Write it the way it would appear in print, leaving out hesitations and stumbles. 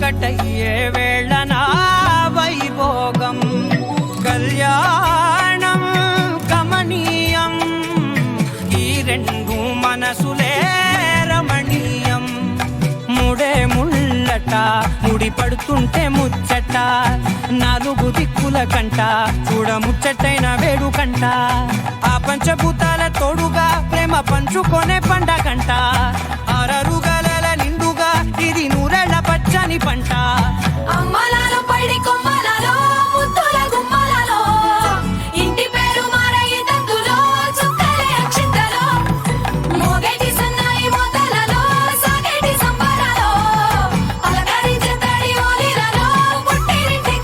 ఒకటయ్యే వేళనా వైభోగం కళ్యాణం కమనీయం ఈ రెండు మనసులే రమణీయం ముడే ముళ్ళట ముడి పడుతుంటే ముచ్చట నాలుగు దిక్కుల కంట చూడ ముచ్చటైన వేడుకంట ఆ పంచభూతాల తోడుగా ప్రేమ పంచుకొనే పండగంట ఆరరుగల నిండుగా ఇది నూరెళ్ళ పచ్చని పంట అమ్మలాలు పడి కొమ్మల